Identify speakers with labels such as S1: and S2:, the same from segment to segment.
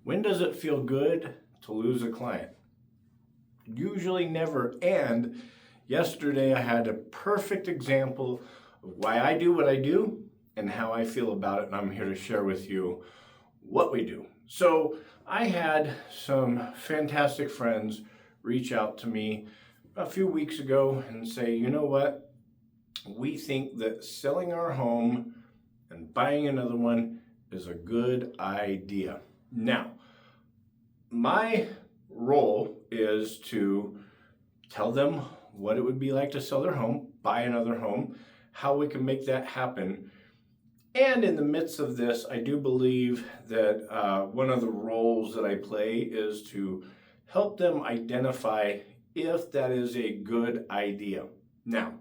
S1: When does it feel good to lose a client? Usually never. And yesterday I had a perfect example of why I do what I do and how I feel about it. And I'm here to share with you what we do. So I had some fantastic friends reach out to me a few weeks ago and say, you know what? We think that selling our home and buying another one is a good idea. Now, my role is to tell them what it would be like to sell their home, buy another home, how we can make that happen. And in the midst of this, I do believe that one of the roles that I play is to help them identify if that is a good idea. Now,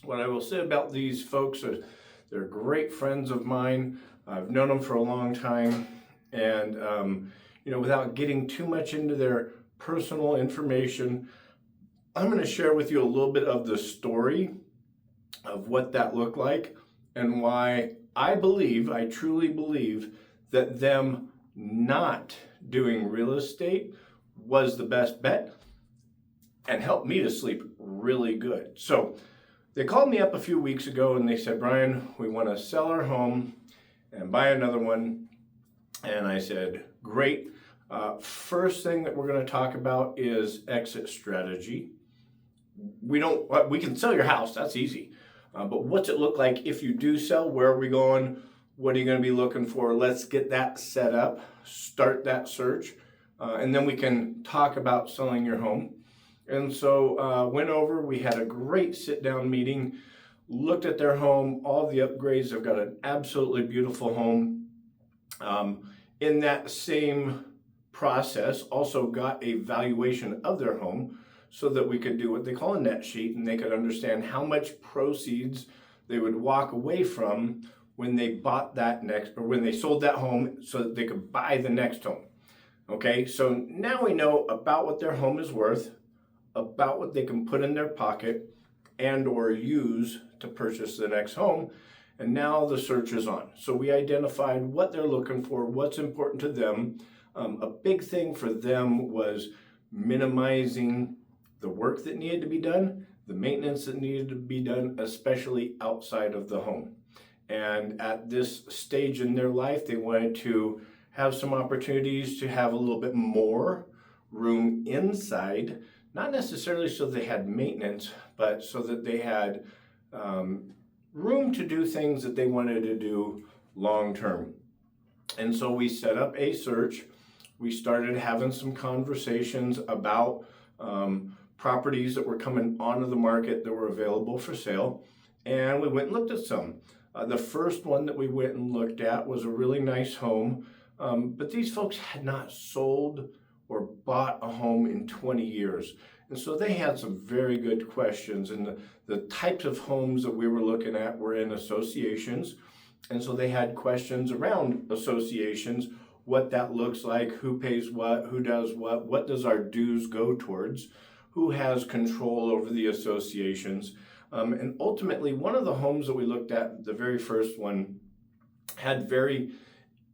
S1: what I will say about these folks is they're great friends of mine. I've known them for a long time. And, without getting too much into their personal information, I'm going to share with you a little bit of the story of what that looked like and why I truly believe that them not doing real estate was the best bet and helped me to sleep really good. So they called me up a few weeks ago and they said, Brian, we want to sell our home and buy another one. And I said, great. First thing that we're going to talk about is exit strategy. We can sell your house, that's easy. But what's it look like if you do sell? Where are we going? What are you going to be looking for? Let's get that set up, start that search, and then we can talk about selling your home. And so went over, we had a great sit-down meeting, looked at their home, all the upgrades. They've got an absolutely beautiful home. In that same process, also got a valuation of their home so that we could do what they call a net sheet and they could understand how much proceeds they would walk away from when they bought that when they sold that home so that they could buy the next home. Okay, so now we know about what their home is worth, about what they can put in their pocket and or use to purchase the next home. And now the search is on. So we identified what they're looking for, what's important to them. A big thing for them was minimizing the work that needed to be done, the maintenance that needed to be done, especially outside of the home. And at this stage in their life, they wanted to have some opportunities to have a little bit more room inside, not necessarily so they had maintenance, but so that they had room to do things that they wanted to do long term. And so we set up a search. We started having some conversations about properties that were coming onto the market that were available for sale. And we went and looked at some. The first one that we went and looked at was a really nice home, but these folks had not sold or bought a home in 20 years. And so they had some very good questions, and the types of homes that we were looking at were in associations. And so they had questions around associations, what that looks like, who pays what does what does our dues go towards, who has control over the associations. And ultimately, one of the homes that we looked at, the very first one, had very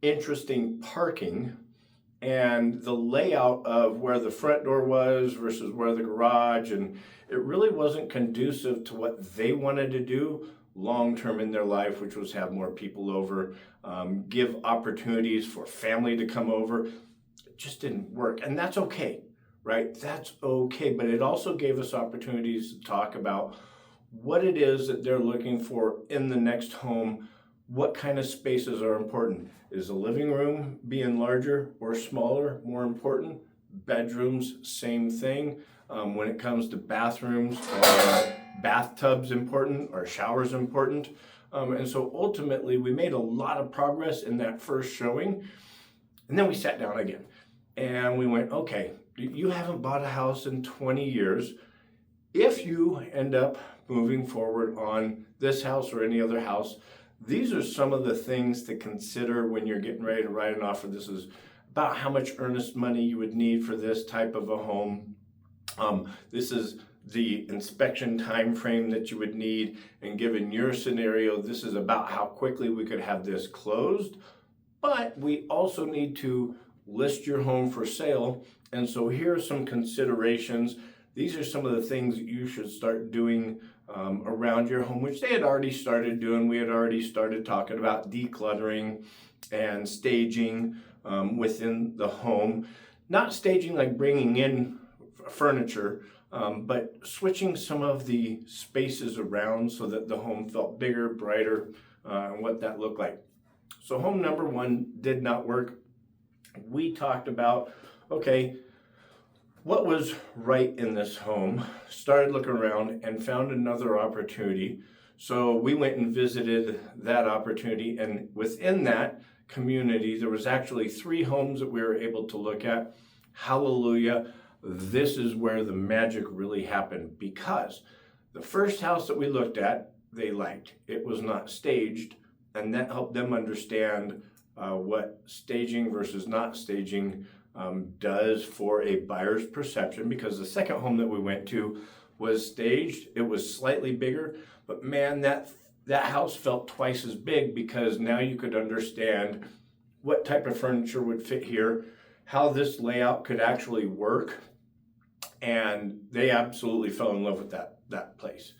S1: interesting parking. And the layout of where the front door was versus where the garage, and it really wasn't conducive to what they wanted to do long term in their life, which was have more people over, give opportunities for family to come over. It just didn't work, and that's okay, right? That's okay, but it also gave us opportunities to talk about what it is that they're looking for in the next home. What kind of spaces are important? Is the living room being larger or smaller more important? Bedrooms, same thing. When it comes to bathrooms, are bathtubs important? Are showers important? And so ultimately, we made a lot of progress in that first showing. And then we sat down again and we went, okay, you haven't bought a house in 20 years. If you end up moving forward on this house or any other house, these are some of the things to consider when you're getting ready to write an offer. This is about how much earnest money you would need for this type of a home. This is the inspection time frame that you would need. And given your scenario, this is about how quickly we could have this closed. But we also need to list your home for sale. And so here are some considerations. These are some of the things that you should start doing around your home, which they had already started doing. We had already started talking about decluttering and staging within the home. Not staging like bringing in furniture, but switching some of the spaces around so that the home felt bigger, brighter, and what that looked like. So home number one did not work. We talked about, okay, what was right in this home, started looking around and found another opportunity. So we went and visited that opportunity, and within that community, there was actually 3 homes that we were able to look at. Hallelujah, this is where the magic really happened, because the first house that we looked at, they liked. It was not staged, and that helped them understand what staging versus not staging does for a buyer's perception, because the second home that we went to was staged. It was slightly bigger, but man, that house felt twice as big, because now you could understand what type of furniture would fit here, how this layout could actually work, and they absolutely fell in love with that place,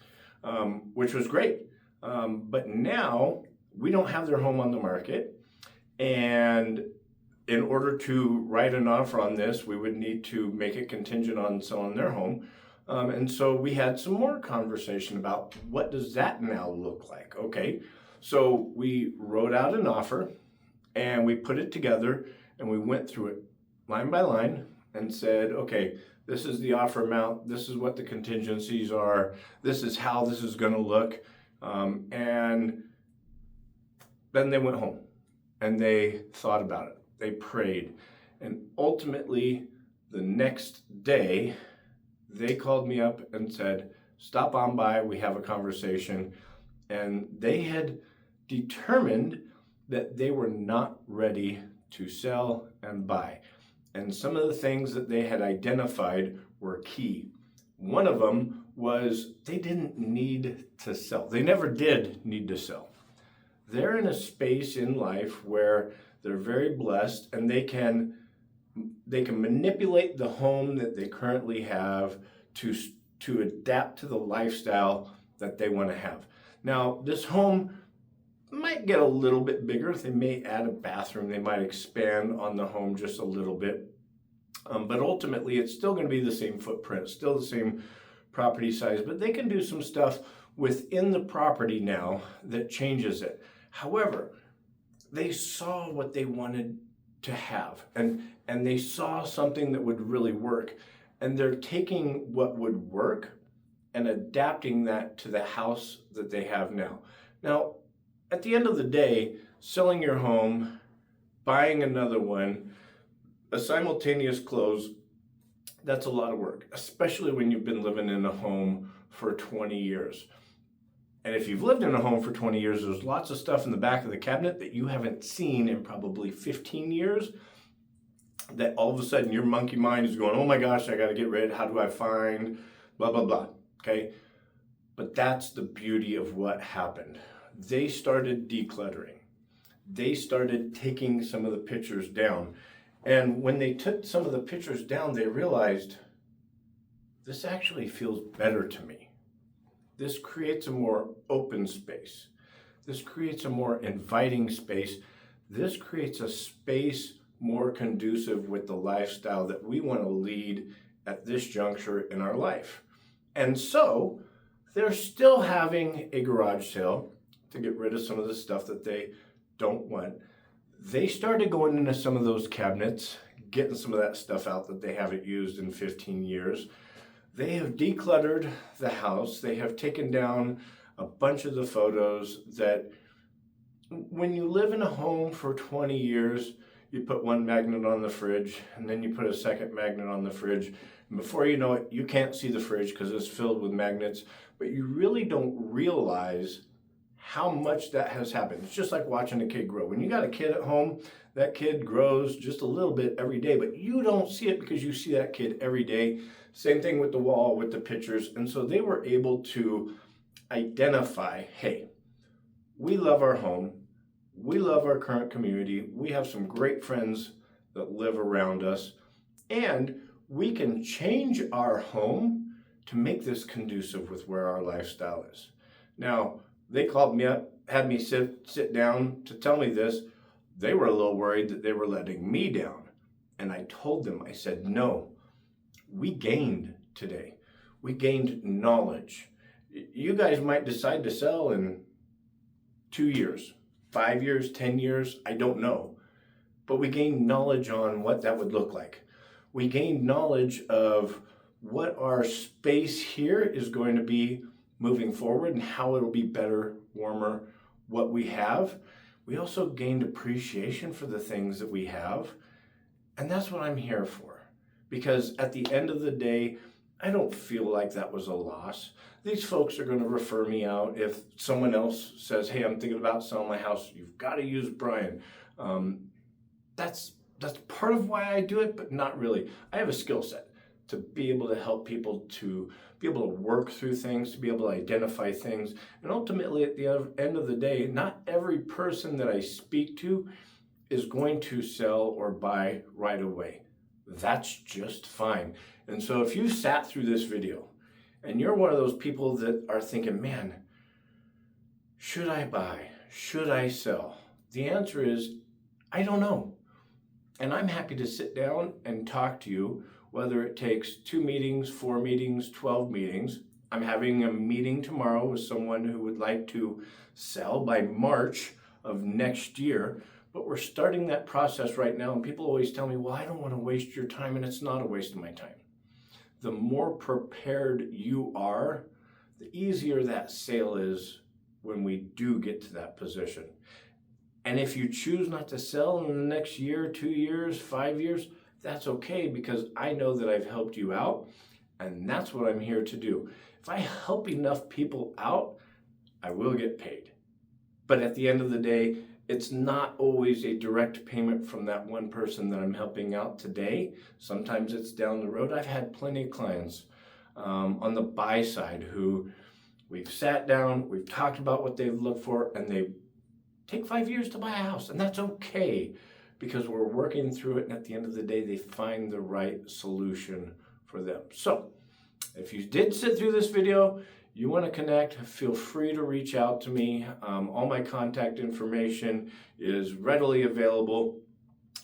S1: which was great. But now we don't have their home on the market, and in order to write an offer on this, we would need to make it contingent on selling their home. And so we had some more conversation about what does that now look like? Okay, so we wrote out an offer and we put it together and we went through it line by line and said, okay, this is the offer amount, this is what the contingencies are, this is how this is going to look. And then they went home and they thought about it. They prayed. And ultimately, the next day, they called me up and said, stop on by, we have a conversation. And they had determined that they were not ready to sell and buy. And some of the things that they had identified were key. One of them was they didn't need to sell. They never did need to sell. They're in a space in life where they're very blessed, and they can manipulate the home that they currently have to adapt to the lifestyle that they want to have. Now, this home might get a little bit bigger. They may add a bathroom. They might expand on the home just a little bit. But ultimately, it's still going to be the same footprint, still the same property size, but they can do some stuff within the property now that changes it. However, they saw what they wanted to have, and they saw something that would really work, and they're taking what would work and adapting that to the house that they have now. Now, at the end of the day, selling your home, buying another one, a simultaneous close, that's a lot of work, especially when you've been living in a home for 20 years. And if you've lived in a home for 20 years, there's lots of stuff in the back of the cabinet that you haven't seen in probably 15 years, that all of a sudden your monkey mind is going, oh my gosh, I got to get rid. How do I find blah, blah, blah. Okay. But that's the beauty of what happened. They started decluttering. They started taking some of the pictures down. And when they took some of the pictures down, they realized this actually feels better to me. This creates a more open space. This creates a more inviting space. This creates a space more conducive with the lifestyle that we want to lead at this juncture in our life. And so they're still having a garage sale to get rid of some of the stuff that they don't want. They started going into some of those cabinets, getting some of that stuff out that they haven't used in 15 years. They have decluttered the house. They have taken down a bunch of the photos that when you live in a home for 20 years, you put one magnet on the fridge and then you put a second magnet on the fridge. And before you know it, you can't see the fridge because it's filled with magnets, but you really don't realize how much that has happened. It's just like watching a kid grow. When you got a kid at home, that kid grows just a little bit every day, but you don't see it because you see that kid every day. Same thing with the wall, with the pictures. And so they were able to identify, hey, we love our home. We love our current community. We have some great friends that live around us, and we can change our home to make this conducive with where our lifestyle is. Now, they called me up, had me sit down to tell me this. They were a little worried that they were letting me down. And I told them, I said, no, we gained today. We gained knowledge. You guys might decide to sell in 2 years, 5 years, 10 years, I don't know. But we gained knowledge on what that would look like. We gained knowledge of what our space here is going to be moving forward and how it'll be better, warmer, what we have. We also gained appreciation for the things that we have. And that's what I'm here for. Because at the end of the day, I don't feel like that was a loss. These folks are going to refer me out. If someone else says, hey, I'm thinking about selling my house, you've got to use Brian. That's part of why I do it, but not really. I have a skill set to be able to help people to be able to work through things, to be able to identify things. And ultimately, at the end of the day, not every person that I speak to is going to sell or buy right away. That's just fine. And so if you sat through this video and you're one of those people that are thinking, man, should I buy? Should I sell? The answer is, I don't know. And I'm happy to sit down and talk to you, whether it takes 2 meetings, 4 meetings, 12 meetings. I'm having a meeting tomorrow with someone who would like to sell by March of next year. But we're starting that process right now, and people always tell me, well, I don't want to waste your time, and it's not a waste of my time. The more prepared you are, the easier that sale is when we do get to that position. And if you choose not to sell in the next year, 2 years, 5 years, that's okay, because I know that I've helped you out, and that's what I'm here to do. If I help enough people out, I will get paid. But at the end of the day, it's not always a direct payment from that one person that I'm helping out today. Sometimes it's down the road. I've had plenty of clients on the buy side who we've sat down, we've talked about what they've looked for, and they take 5 years to buy a house, and that's okay because we're working through it, and at the end of the day, they find the right solution for them. So if you did sit through this video, you want to connect, feel free to reach out to me. All my contact information is readily available.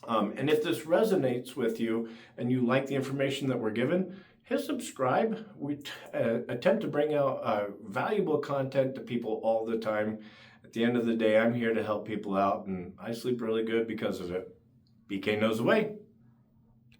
S1: And if this resonates with you and you like the information that we're given, hit subscribe. We attempt to bring out valuable content to people all the time. At the end of the day, I'm here to help people out, and I sleep really good because of it. BK knows the way.